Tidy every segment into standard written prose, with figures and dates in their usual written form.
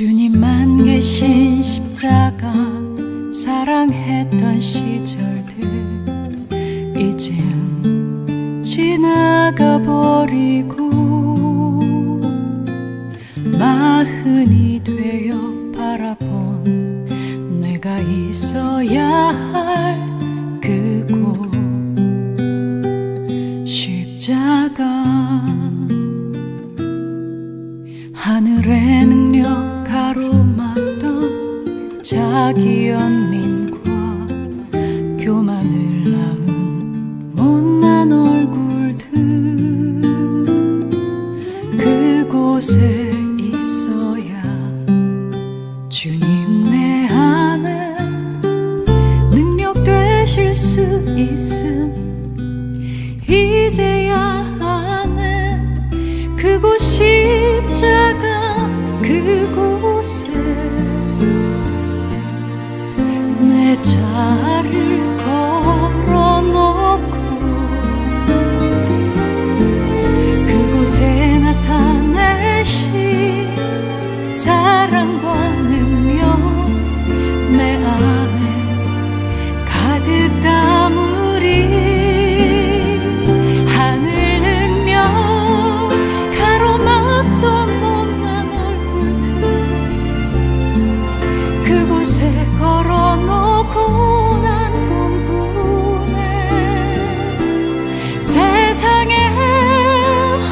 주님만 계신 십자가 사랑했던 시절들 이젠 지나가 버리고 마흔이 되어 바라본 내가 있어야 할 그곳 십자가 하늘의 능력 가로막던 자기 연민과 교만을 낳은 못난 얼굴들 그곳에 있어야 주님 내 안에 능력 되실 수 있음 이제야 아네 그곳 십자가 그곳에 내 자를 걸어놓고 그곳에 나타내신 사랑과 능력 내 안에 가득 담으리 하늘 능력 가로막던 못난 얼굴들 그곳에 걸어놓고 난 꿈꾸네 세상의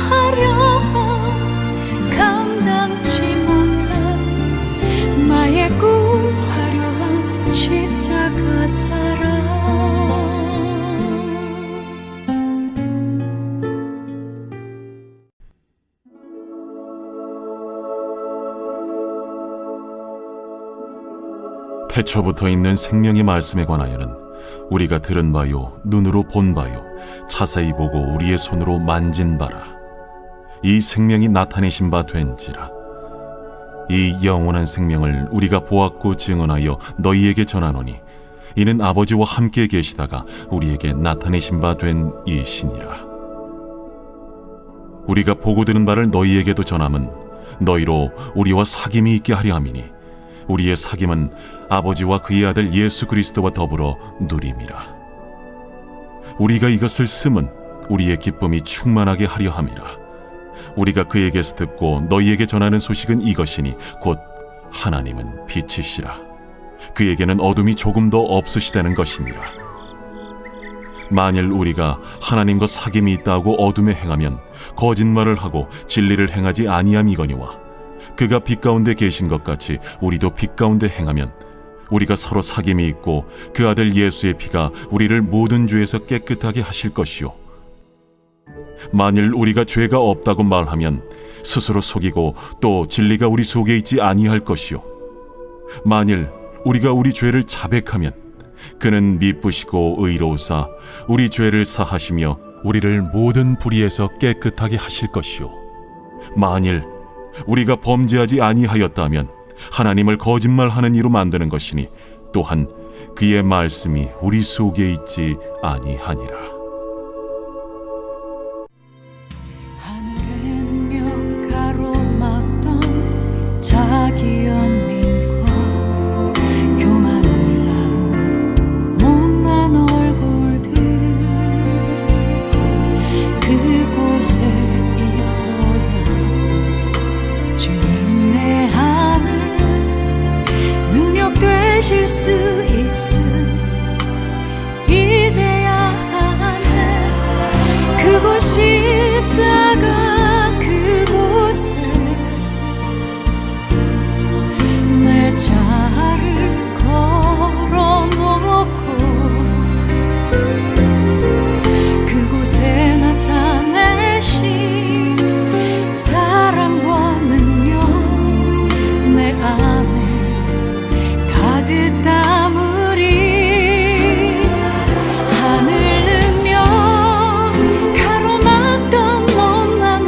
화려함 감당치 못한 나의 꿈 화려한 십자가 사랑 태초부터 있는 생명의 말씀에 관하여는 우리가 들은 바요 눈으로 본 바요 자세히 보고 우리의 손으로 만진 바라 이 생명이 나타내신 바 된지라 이 영원한 생명을 우리가 보았고 증언하여 너희에게 전하노니 이는 아버지와 함께 계시다가 우리에게 나타내신 바 된 이시니라 우리가 보고 들은 바를 너희에게도 전함은 너희로 우리와 사귐이 있게 하려 함이니 우리의 사귐은 아버지와 그의 아들 예수 그리스도와 더불어 누림이라 우리가 이것을 쓰면 우리의 기쁨이 충만하게 하려 함이라 우리가 그에게서 듣고 너희에게 전하는 소식은 이것이니 곧 하나님은 빛이시라 그에게는 어둠이 조금도 없으시다는 것이니라 만일 우리가 하나님과 사귐이 있다고 어둠에 행하면 거짓말을 하고 진리를 행하지 아니함이거니와 그가 빛 가운데 계신 것 같이 우리도 빛 가운데 행하면 우리가 서로 사귐이 있고 그 아들 예수의 피가 우리를 모든 죄에서 깨끗하게 하실 것이요 만일 우리가 죄가 없다고 말하면 스스로 속이고 또 진리가 우리 속에 있지 아니할 것이요 만일 우리가 우리 죄를 자백하면 그는 미쁘시고 의로우사 우리 죄를 사하시며 우리를 모든 불의에서 깨끗하게 하실 것이요 만일 우리가 범죄하지 아니하였다면 하나님을 거짓말하는 이로 만드는 것이니 또한 그의 말씀이 우리 속에 있지 아니하니라 하늘의 능력 가로막던 자기 연민과 교만을 낳은 못난 얼굴들 그곳에 있어야 주님 내 안에 능력 되실 수 있음 이제야 아네 그곳 십자가 그곳에 내 자를 걸어놓고 그곳에 나타내신 사랑과 능력 내 안에 가득 담으리 하늘 능력 가로막던 못난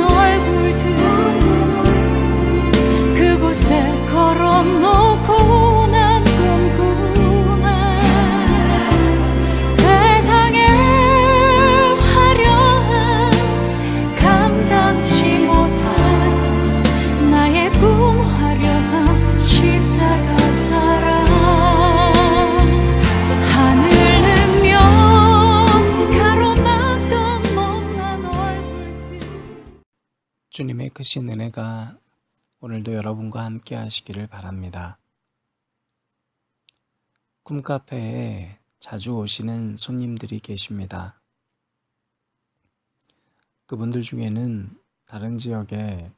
주님의 크신 은혜가 오늘도 여러분과 함께 하시기를 바랍니다. 꿈카페에 자주 오시는 손님들이 계십니다. 그분들 중에는 다른 지역의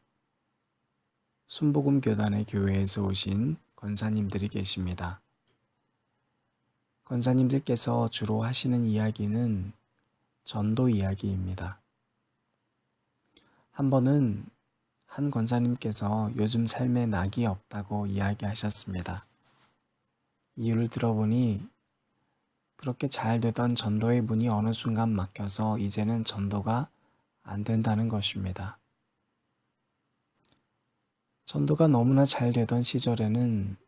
순복음 교단의 교회에서 오신 권사님들이 계십니다. 권사님들께서 주로 하시는 이야기는 전도 이야기입니다. 한 번은 한 권사님께서 요즘 삶에 낙이 없다고 이야기하셨습니다. 이유를 들어보니 그렇게 잘 되던 전도의 문이 어느 순간 막혀서 이제는 전도가 안 된다는 것입니다. 전도가 너무나 잘 되던 시절에는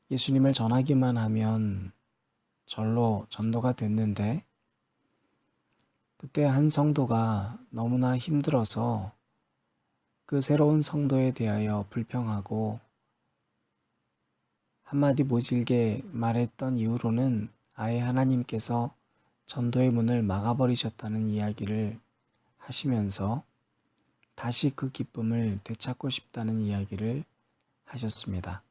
예수님을 전하기만 하면 절로 전도가 됐는데 그때 한 성도가 너무나 힘들어서 그 새로운 성도에 대하여 불평하고 한마디 모질게 말했던 이후로는 아예 하나님께서 전도의 문을 막아버리셨다는 이야기를 하시면서 다시 그 기쁨을 되찾고 싶다는 이야기를 하셨습니다.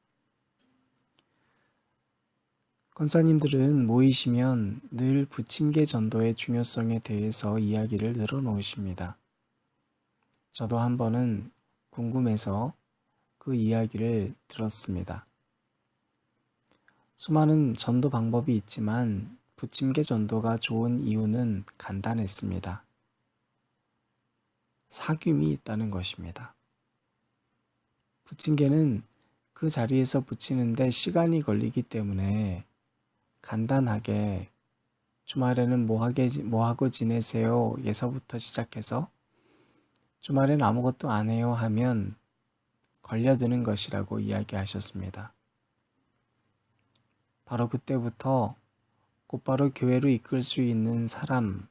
권사님들은 모이시면 늘 부침개 전도의 중요성에 대해서 이야기를 늘어놓으십니다. 저도 한 번은 궁금해서 그 이야기를 들었습니다. 수많은 전도 방법이 있지만 부침개 전도가 좋은 이유는 간단했습니다. 사귐이 있다는 것입니다. 부침개는 그 자리에서 붙이는데 시간이 걸리기 때문에 간단하게 주말에는 뭐 하고 지내세요? 에서부터 시작해서 주말엔 아무것도 안 해요 하면 걸려드는 것이라고 이야기하셨습니다. 바로 그때부터 곧바로 교회로 이끌 수 있는 사람,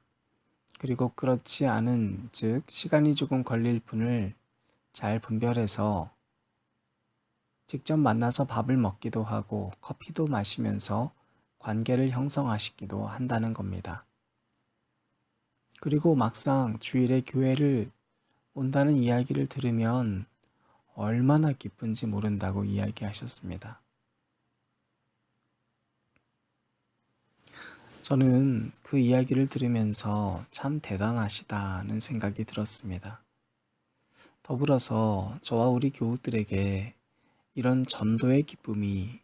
그리고 그렇지 않은, 즉 시간이 조금 걸릴 분을 잘 분별해서 직접 만나서 밥을 먹기도 하고 커피도 마시면서 관계를 형성하시기도 한다는 겁니다. 그리고 막상 주일에 교회를 온다는 이야기를 들으면 얼마나 기쁜지 모른다고 이야기하셨습니다. 저는 그 이야기를 들으면서 참 대단하시다는 생각이 들었습니다. 더불어서 저와 우리 교우들에게 이런 전도의 기쁨이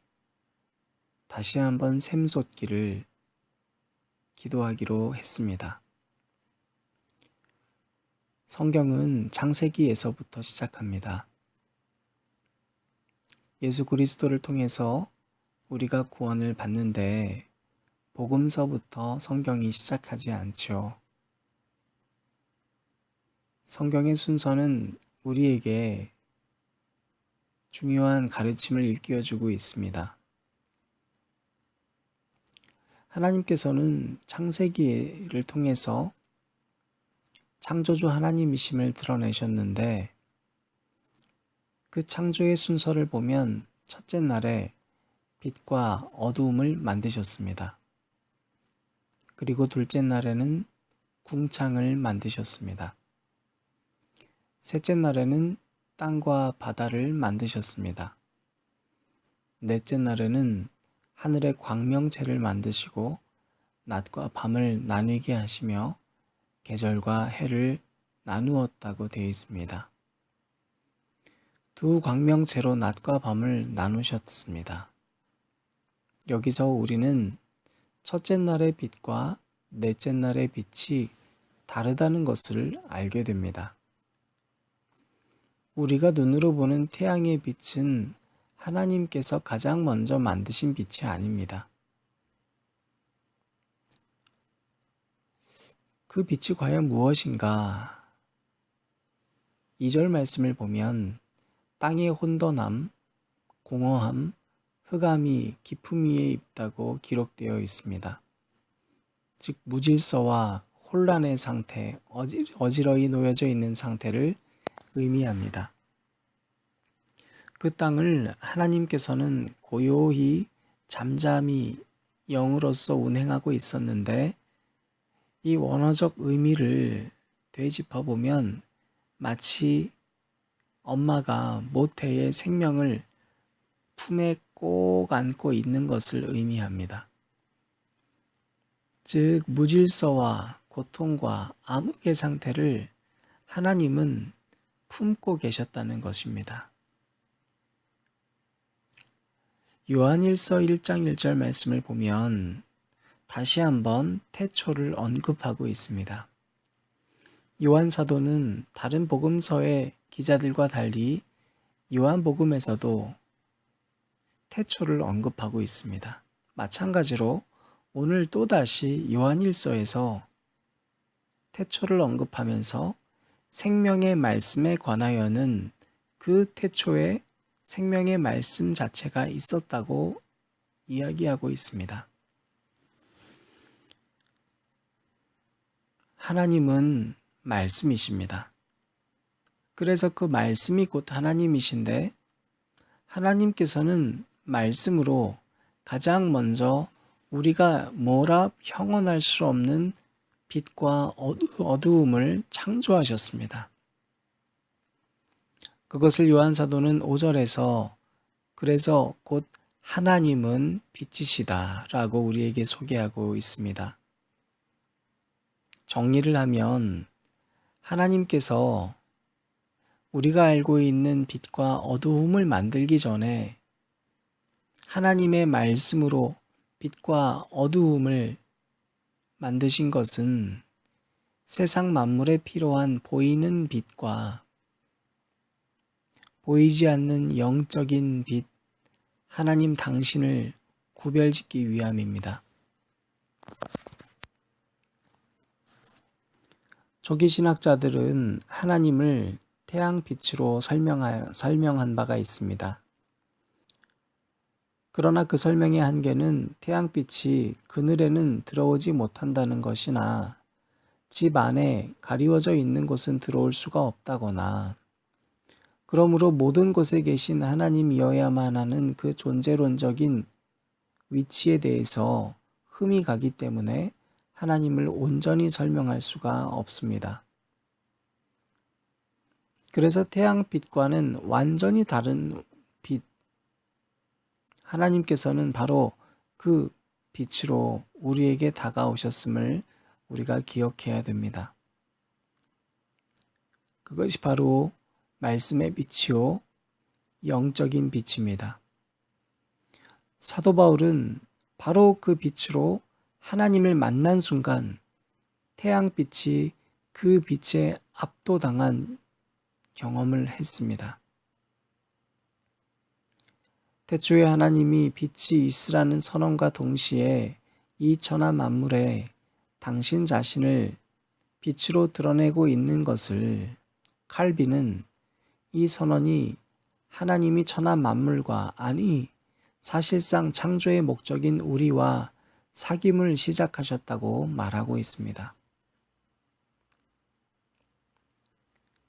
다시 한번 샘솟기를 기도하기로 했습니다. 성경은 창세기에서부터 시작합니다. 예수 그리스도를 통해서 우리가 구원을 받는데 복음서부터 성경이 시작하지 않죠. 성경의 순서는 우리에게 중요한 가르침을 일깨워주고 있습니다. 하나님께서는 창세기를 통해서 창조주 하나님이심을 드러내셨는데 그 창조의 순서를 보면 첫째 날에 빛과 어두움을 만드셨습니다. 그리고 둘째 날에는 궁창을 만드셨습니다. 셋째 날에는 땅과 바다를 만드셨습니다. 넷째 날에는 하늘의 광명체를 만드시고 낮과 밤을 나뉘게 하시며 계절과 해를 나누었다고 되어 있습니다. 두 광명체로 낮과 밤을 나누셨습니다. 여기서 우리는 첫째 날의 빛과 넷째 날의 빛이 다르다는 것을 알게 됩니다. 우리가 눈으로 보는 태양의 빛은 하나님께서 가장 먼저 만드신 빛이 아닙니다. 그 빛이 과연 무엇인가? 2절 말씀을 보면 땅의 혼돈함, 공허함, 흑암이 깊음 위에 있다고 기록되어 있습니다. 즉 무질서와 혼란의 상태, 어지러이 놓여져 있는 상태를 의미합니다. 그 땅을 하나님께서는 고요히 잠잠히 영으로서 운행하고 있었는데 이 원어적 의미를 되짚어 보면 마치 엄마가 모태의 생명을 품에 꼭 안고 있는 것을 의미합니다. 즉, 무질서와 고통과 암흑의 상태를 하나님은 품고 계셨다는 것입니다. 요한일서 1장 1절 말씀을 보면 다시 한번 태초를 언급하고 있습니다. 요한 사도는 다른 복음서의 기자들과 달리 요한복음에서도 태초를 언급하고 있습니다. 마찬가지로 오늘 또다시 요한일서에서 태초를 언급하면서 생명의 말씀에 관하여는 그 태초에 생명의 말씀 자체가 있었다고 이야기하고 있습니다. 하나님은 말씀이십니다. 그래서 그 말씀이 곧 하나님이신데 하나님께서는 말씀으로 가장 먼저 우리가 뭐라 형언할 수 없는 빛과 어두움을 창조하셨습니다. 그것을 요한 사도는 5절에서 그래서 곧 하나님은 빛이시다 라고 우리에게 소개하고 있습니다. 정리를 하면 하나님께서 우리가 알고 있는 빛과 어두움을 만들기 전에 하나님의 말씀으로 빛과 어두움을 만드신 것은 세상 만물에 필요한 보이는 빛과 보이지 않는 영적인 빛, 하나님 당신을 구별짓기 위함입니다. 초기 신학자들은 하나님을 태양빛으로 설명한 바가 있습니다. 그러나 그 설명의 한계는 태양빛이 그늘에는 들어오지 못한다는 것이나 집 안에 가리워져 있는 곳은 들어올 수가 없다거나 그러므로 모든 곳에 계신 하나님이어야만 하는 그 존재론적인 위치에 대해서 흠이 가기 때문에 하나님을 온전히 설명할 수가 없습니다. 그래서 태양빛과는 완전히 다른 빛, 하나님께서는 바로 그 빛으로 우리에게 다가오셨음을 우리가 기억해야 됩니다. 그것이 바로 말씀의 빛이요 영적인 빛입니다. 사도 바울은 바로 그 빛으로 하나님을 만난 순간 태양빛이 그 빛에 압도당한 경험을 했습니다. 태초에 하나님이 빛이 있으라는 선언과 동시에 이 천하 만물에 당신 자신을 빛으로 드러내고 있는 것을 칼빈은 이 선언이 하나님이 천하 만물과 아니 사실상 창조의 목적인 우리와 사귐을 시작하셨다고 말하고 있습니다.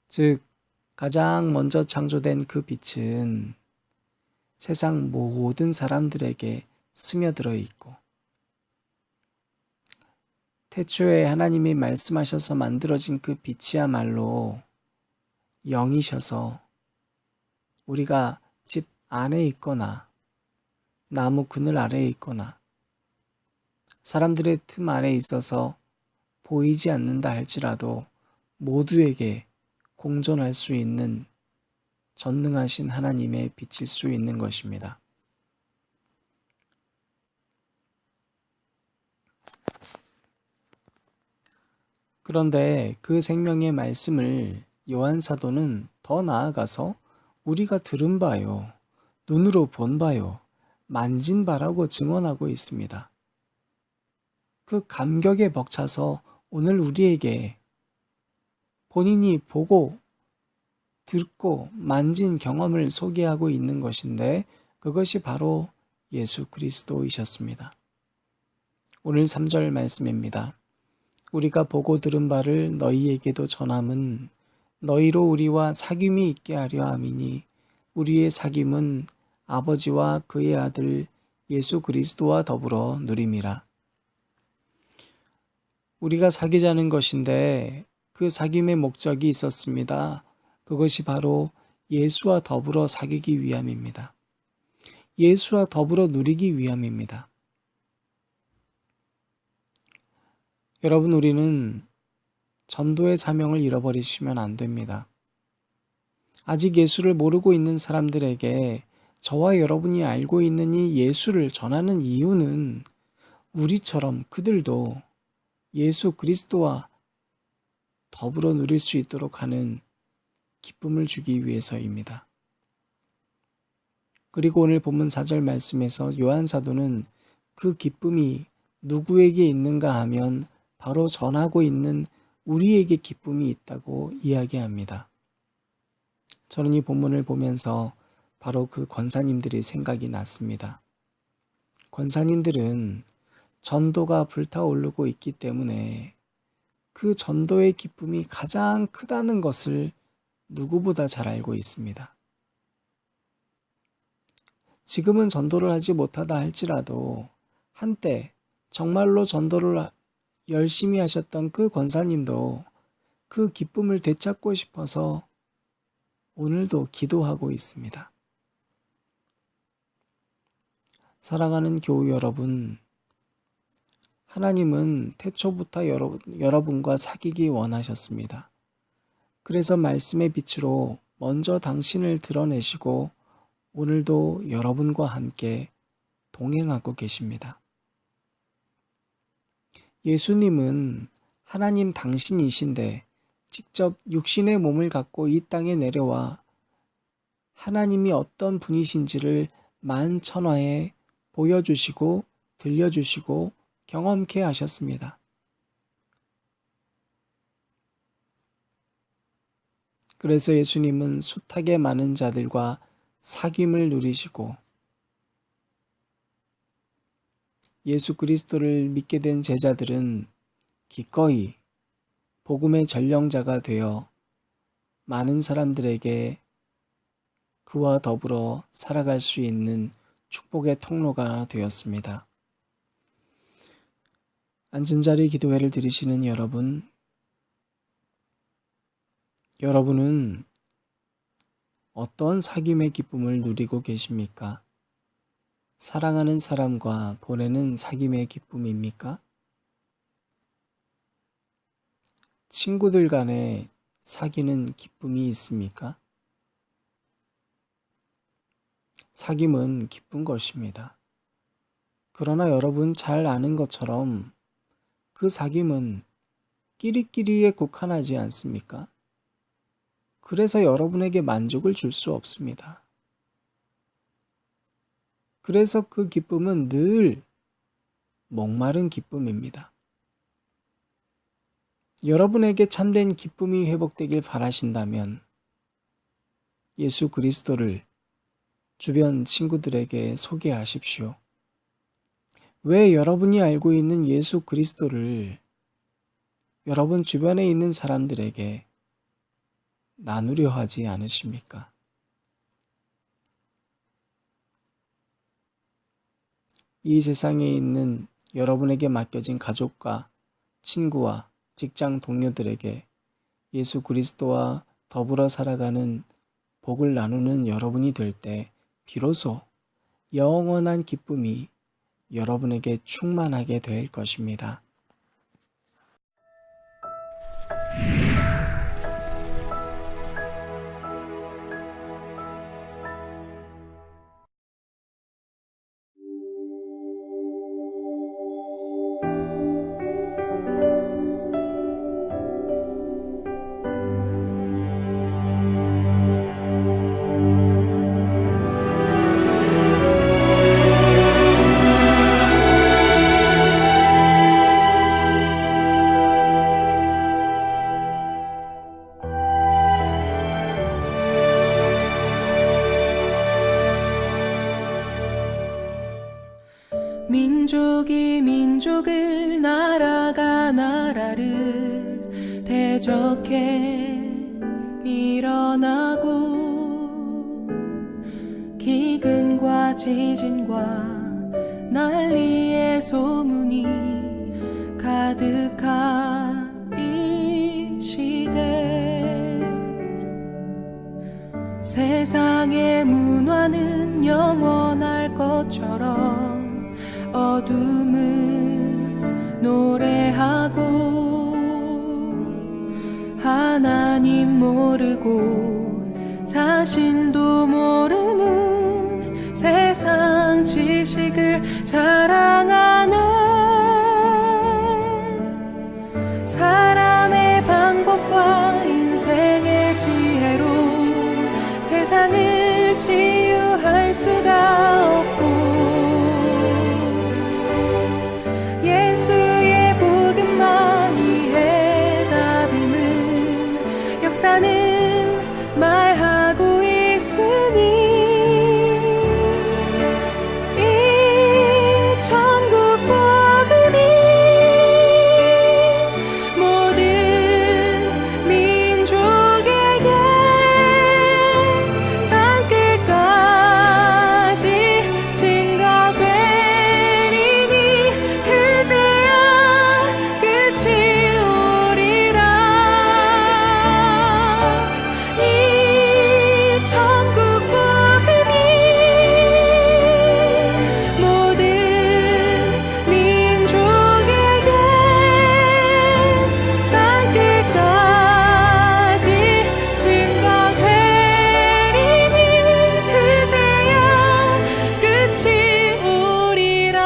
즉 가장 먼저 창조된 그 빛은 세상 모든 사람들에게 스며들어 있고 태초에 하나님이 말씀하셔서 만들어진 그 빛이야말로 영이셔서 우리가 집 안에 있거나 나무 그늘 아래에 있거나 사람들의 틈 안에 있어서 보이지 않는다 할지라도 모두에게 공존할 수 있는 전능하신 하나님의 빛일 수 있는 것입니다. 그런데 그 생명의 말씀을 요한 사도는 더 나아가서 우리가 들은 바요, 눈으로 본 바요, 만진 바라고 증언하고 있습니다. 그 감격에 벅차서 오늘 우리에게 본인이 보고 듣고 만진 경험을 소개하고 있는 것인데 그것이 바로 예수 그리스도이셨습니다. 오늘 3절 말씀입니다. 우리가 보고 들은 바를 너희에게도 전함은 너희로 우리와 사귐이 있게 하려 함이니 우리의 사귐은 아버지와 그의 아들 예수 그리스도와 더불어 누림이라. 우리가 사귀자는 것인데 그 사귐의 목적이 있었습니다. 그것이 바로 예수와 더불어 사귀기 위함입니다. 예수와 더불어 누리기 위함입니다. 여러분, 우리는 전도의 사명을 잃어버리시면 안 됩니다. 아직 예수를 모르고 있는 사람들에게 저와 여러분이 알고 있는 이 예수를 전하는 이유는 우리처럼 그들도 예수 그리스도와 더불어 누릴 수 있도록 하는 기쁨을 주기 위해서입니다. 그리고 오늘 본문 4절 말씀에서 요한 사도는 그 기쁨이 누구에게 있는가 하면 바로 전하고 있는 우리에게 기쁨이 있다고 이야기합니다. 저는 이 본문을 보면서 바로 그 권사님들이 생각이 났습니다. 권사님들은 전도가 불타오르고 있기 때문에 그 전도의 기쁨이 가장 크다는 것을 누구보다 잘 알고 있습니다. 지금은 전도를 하지 못하다 할지라도 한때 정말로 전도를 열심히 하셨던 그 권사님도 그 기쁨을 되찾고 싶어서 오늘도 기도하고 있습니다. 사랑하는 교우 여러분, 하나님은 태초부터 여러분과 사귀기 원하셨습니다. 그래서 말씀의 빛으로 먼저 당신을 드러내시고 오늘도 여러분과 함께 동행하고 계십니다. 예수님은 하나님 당신이신데 직접 육신의 몸을 갖고 이 땅에 내려와 하나님이 어떤 분이신지를 만천하에 보여주시고 들려주시고 경험케 하셨습니다. 그래서 예수님은 숱하게 많은 자들과 사귐을 누리시고 예수 그리스도를 믿게 된 제자들은 기꺼이 복음의 전령자가 되어 많은 사람들에게 그와 더불어 살아갈 수 있는 축복의 통로가 되었습니다. 앉은 자리 기도회를 드리시는 여러분은 어떤 사귐의 기쁨을 누리고 계십니까? 사랑하는 사람과 보내는 사귐의 기쁨입니까? 친구들 간에 사귀는 기쁨이 있습니까? 사귐은 기쁜 것입니다. 그러나 여러분 잘 아는 것처럼 그 사귐은 끼리끼리에 국한하지 않습니까? 그래서 여러분에게 만족을 줄 수 없습니다. 그래서 그 기쁨은 늘 목마른 기쁨입니다. 여러분에게 참된 기쁨이 회복되길 바라신다면 예수 그리스도를 주변 친구들에게 소개하십시오. 왜 여러분이 알고 있는 예수 그리스도를 여러분 주변에 있는 사람들에게 나누려 하지 않으십니까? 이 세상에 있는 여러분에게 맡겨진 가족과 친구와 직장 동료들에게 예수 그리스도와 더불어 살아가는 복을 나누는 여러분이 될 때 비로소 영원한 기쁨이 여러분에게 충만하게 될 것입니다. 민족이 민족을 나라가 나라를 대적해 일어나고 기근과 지진과 난리의 소문이 가득한 이 시대 세상의 문화는 영원할 것처럼 어둠을 노래하고 하나님 모르고 자신도 모르는 세상 지식을 자랑하네. 사람의 방법과 인생의 지혜로 세상을 치유할 수가 없고 예수의 복음만이 해답임을 역사는 말하고 있으니 이 천국 복음이 모든 민족에게 땅끝까지 증거되리니 그제야 끝이 오리라. 이 천국 복음이 모든 민족에게 땅끝까지 증거되리니 그제야 끝이 오리라.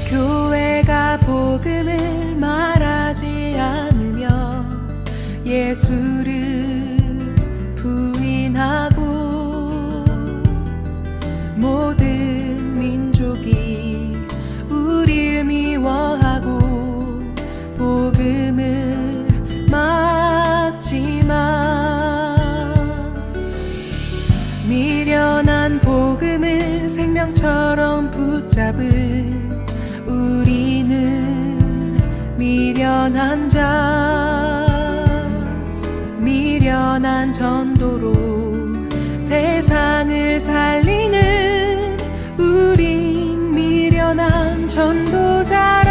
교회가 복음을 말하지 않으면 예수를 부인하고 모든 민족이 우릴 미워하고 복음을 막지만 미련한 복음을 생명처럼 붙잡은 우리는 미련한 자, 미련한 전도로 세상을 살리는 우린 미련한 전도자라.